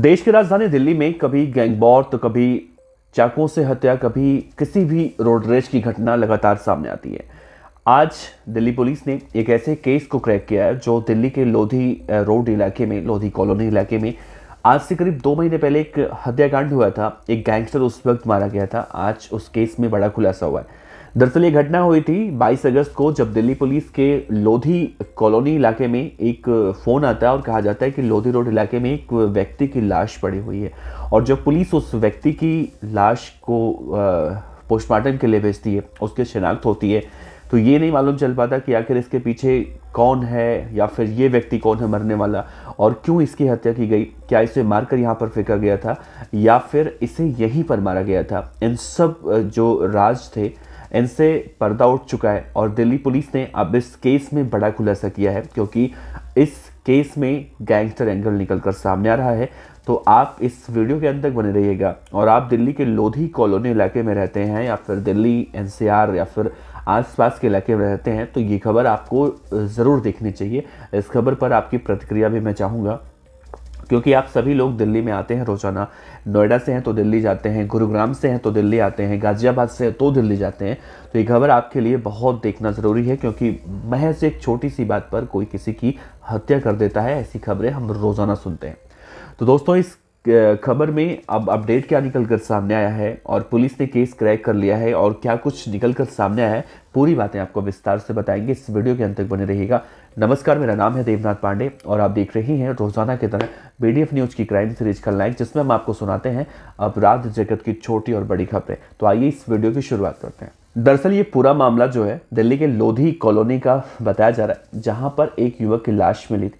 देश की राजधानी दिल्ली में कभी गैंगवॉर तो कभी चाकुओं से हत्या, कभी किसी भी रोड रेज की घटना लगातार सामने आती है। आज दिल्ली पुलिस ने एक ऐसे केस को क्रैक किया है जो दिल्ली के लोधी रोड इलाके में, लोधी कॉलोनी इलाके में आज से करीब 2 महीने पहले एक हत्याकांड हुआ था। एक गैंगस्टर उस वक्त मारा गया था। आज उस केस में बड़ा खुलासा हुआ है। दरअसल ये घटना हुई थी 22 अगस्त को, जब दिल्ली पुलिस के लोधी कॉलोनी इलाके में एक फ़ोन आता है और कहा जाता है कि लोधी रोड इलाके में एक व्यक्ति की लाश पड़ी हुई है। और जब पुलिस उस व्यक्ति की लाश को पोस्टमार्टम के लिए भेजती है, उसकी शिनाख्त होती है, तो ये नहीं मालूम चल पाता कि आखिर इसके पीछे कौन है या फिर ये व्यक्ति कौन है मरने वाला, और क्यों इसकी हत्या की गई। क्या इसे मारकर यहाँ पर फेंका गया था या फिर इसे यहीं पर मारा गया था। इन सब जो राज थे, इनसे पर्दा उठ चुका है और दिल्ली पुलिस ने अब इस केस में बड़ा खुलासा किया है, क्योंकि इस केस में गैंगस्टर एंगल निकलकर सामने आ रहा है। तो आप इस वीडियो के अंत तक बने रहिएगा। और आप दिल्ली के लोधी कॉलोनी इलाके में रहते हैं या फिर दिल्ली एनसीआर या फिर आसपास के इलाके में रहते हैं, तो ये खबर आपको ज़रूर देखनी चाहिए। इस खबर पर आपकी प्रतिक्रिया भी मैं चाहूँगा, क्योंकि आप सभी लोग दिल्ली में आते हैं रोजाना। नोएडा से हैं तो दिल्ली जाते हैं, गुरुग्राम से हैं तो दिल्ली आते हैं, गाजियाबाद से तो दिल्ली जाते हैं। तो ये खबर आपके लिए बहुत देखना ज़रूरी है, क्योंकि महज एक छोटी सी बात पर कोई किसी की हत्या कर देता है। ऐसी खबरें हम रोज़ाना सुनते हैं। तो दोस्तों, इस खबर में अब अपडेट क्या निकल कर सामने आया है और पुलिस ने केस क्रैक कर लिया है और क्या कुछ निकल कर सामने आया है, पूरी बातें आपको विस्तार से बताएंगे। इस वीडियो के अंत तक बने रहिएगा। नमस्कार, मेरा नाम है देवनाथ पांडे और आप देख रही हैं रोजाना की तरह बीडीएफ न्यूज की क्राइम सीरीज खलनायक, जिसमें हम आपको सुनाते हैं अपराध जगत की छोटी और बड़ी खबरें। तो आइए इस वीडियो की शुरुआत करते हैं। दरअसल ये पूरा मामला जो है दिल्ली के लोधी कॉलोनी का बताया जा रहा है, जहां पर एक युवक की लाश मिली थी।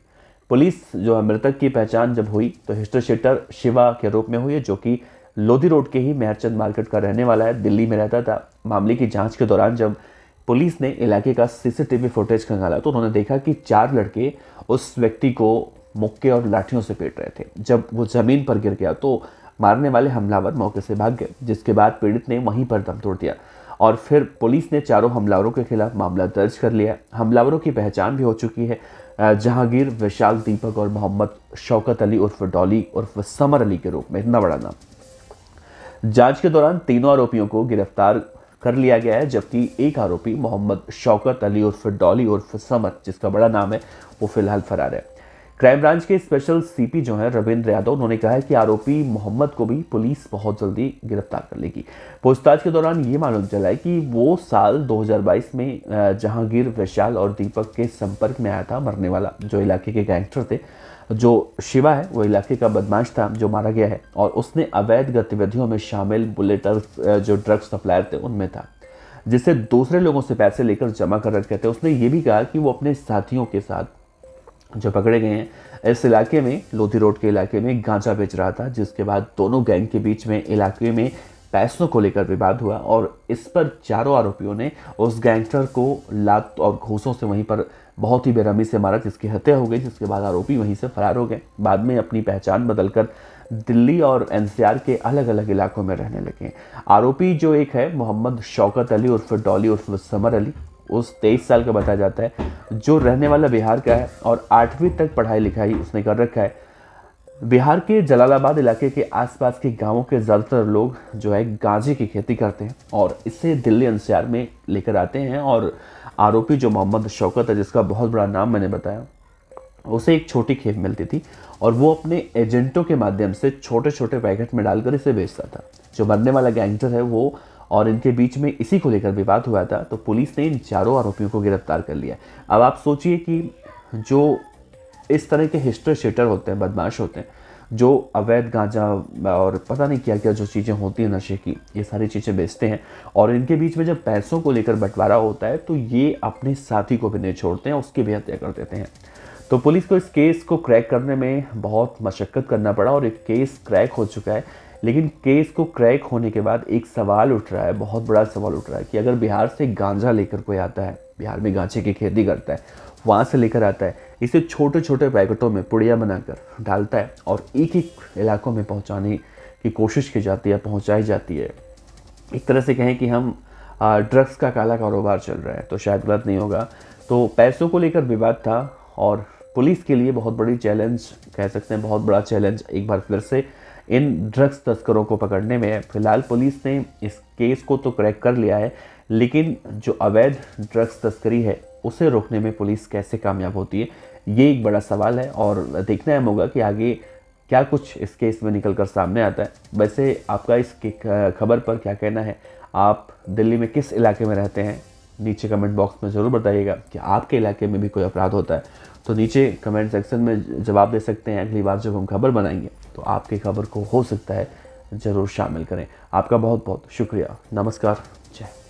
पुलिस जो है, मृतक की पहचान जब हुई तो हिस्ट्री शीटर शिवा के रूप में हुई है, जो कि लोधी रोड के ही मेहरचंद मार्केट का रहने वाला है, दिल्ली में रहता था। मामले की जांच के दौरान जब पुलिस ने इलाके का सीसीटीवी फुटेज खंगाला तो उन्होंने देखा कि 4 लड़के उस व्यक्ति को मुक्के और लाठियों से पीट रहे थे। जब वो जमीन पर गिर गया तो मारने वाले हमलावर मौके से भाग गए, जिसके बाद पीड़ित ने वहीं पर दम तोड़ दिया। और फिर पुलिस ने चारों हमलावरों के खिलाफ मामला दर्ज कर लिया। हमलावरों की पहचान भी हो चुकी है। जहांगीर, विशाल, दीपक और मोहम्मद शौकत अली उर्फ डॉली उर्फ समर अली के रूप में। इतना बड़ा नाम। जांच के दौरान तीनों आरोपियों को गिरफ्तार कर लिया गया है, जबकि एक आरोपी मोहम्मद शौकत अली उर्फ डॉली उर्फ समर, जिसका बड़ा नाम है, वो फिलहाल फरार है। क्राइम ब्रांच के स्पेशल सीपी जो है रविंद्र यादव, उन्होंने कहा है कि आरोपी मोहम्मद को भी पुलिस बहुत जल्दी गिरफ्तार कर लेगी। पूछताछ के दौरान ये मालूम चला है कि वो साल 2022 में जहांगीर, विशाल और दीपक के संपर्क में आया था मरने वाला, जो इलाके के गैंगस्टर थे। जो शिवा है वो इलाके का बदमाश था जो मारा गया है, और उसने अवैध गतिविधियों में शामिल बुलेटर्स जो ड्रग्स सप्लायर थे उनमें था, जिससे दूसरे लोगों से पैसे लेकर जमा कर रखे थे। उसने ये भी कहा कि वो अपने साथियों के साथ जो पकड़े गए हैं इस इलाके में, लोधी रोड के इलाके में गांजा बेच रहा था, जिसके बाद दोनों गैंग के बीच में इलाके में पैसों को लेकर विवाद हुआ और इस पर चारों आरोपियों ने उस गैंगस्टर को लात और घूंसों से वहीं पर बहुत ही बेरहमी से मारा, जिसकी हत्या हो गई। जिसके बाद आरोपी वहीं से फरार हो गए। बाद में अपनी पहचान बदलकर दिल्ली और एनसीआर के अलग अलग इलाकों में रहने लगे। आरोपी जो एक है मोहम्मद शौकत अली उर्फ डॉली उर्फ समर अली, उस 23 साल का बताया जाता है, जो रहने वाला बिहार का है और 8वीं तक पढ़ाई लिखाई उसने कर रखा है। बिहार के जलालाबाद इलाके के आसपास के गांवों के ज़्यादातर लोग जो है गांजे की खेती करते हैं और इसे दिल्ली एनसीआर में लेकर आते हैं। और आरोपी जो मोहम्मद शौकत है, जिसका बहुत बड़ा नाम मैंने बताया, उसे एक छोटी खेप मिलती थी और वो अपने एजेंटों के माध्यम से छोटे छोटे पैकेट में डालकर इसे बेचता था। जो मरने वाला गैंगस्टर है वो और इनके बीच में इसी को लेकर विवाद हुआ था, तो पुलिस ने इन चारों आरोपियों को गिरफ्तार कर लिया। अब आप सोचिए कि जो इस तरह के हिस्ट्री शीटर होते हैं, बदमाश होते हैं, जो अवैध गांजा और पता नहीं क्या क्या जो चीज़ें होती हैं नशे की, ये सारी चीज़ें बेचते हैं, और इनके बीच में जब पैसों को लेकर बंटवारा होता है तो ये अपने साथी को भी नहीं छोड़ते हैं, उसकी भी हत्या कर देते हैं। तो पुलिस को इस केस को क्रैक करने में बहुत मशक्क़त करना पड़ा और एक केस क्रैक हो चुका है। लेकिन केस को क्रैक होने के बाद एक सवाल उठ रहा है, बहुत बड़ा सवाल उठ रहा है कि अगर बिहार से गांजा लेकर कोई आता है, बिहार में गांजे की खेती करता है, वहाँ से लेकर आता है, इसे छोटे छोटे पैकेटों में पुड़िया बनाकर डालता है और एक एक इलाकों में पहुँचाने की कोशिश की जाती है, पहुँचाई जाती है। एक तरह से कहें कि हम ड्रग्स का काला कारोबार चल रहा है, तो शायद गलत नहीं होगा। तो पैसों को लेकर विवाद था और पुलिस के लिए बहुत बड़ी चैलेंज कह सकते हैं, बहुत बड़ा चैलेंज एक बार फिर से इन ड्रग्स तस्करों को पकड़ने में है। फिलहाल पुलिस ने इस केस को तो क्रैक कर लिया है, लेकिन जो अवैध ड्रग्स तस्करी है उसे रोकने में पुलिस कैसे कामयाब होती है, ये एक बड़ा सवाल है और देखना अहम होगा कि आगे क्या कुछ इस केस में निकल कर सामने आता है। वैसे आपका इस खबर पर क्या कहना है? आप दिल्ली में किस इलाके में रहते हैं? नीचे कमेंट बॉक्स में ज़रूर बताइएगा कि आपके इलाके में भी कोई अपराध होता है तो नीचे कमेंट सेक्शन में जवाब दे सकते हैं। अगली बार जब हम खबर बनाएंगे तो आपकी खबर को हो सकता है ज़रूर शामिल करें। आपका बहुत बहुत शुक्रिया। नमस्कार। जय।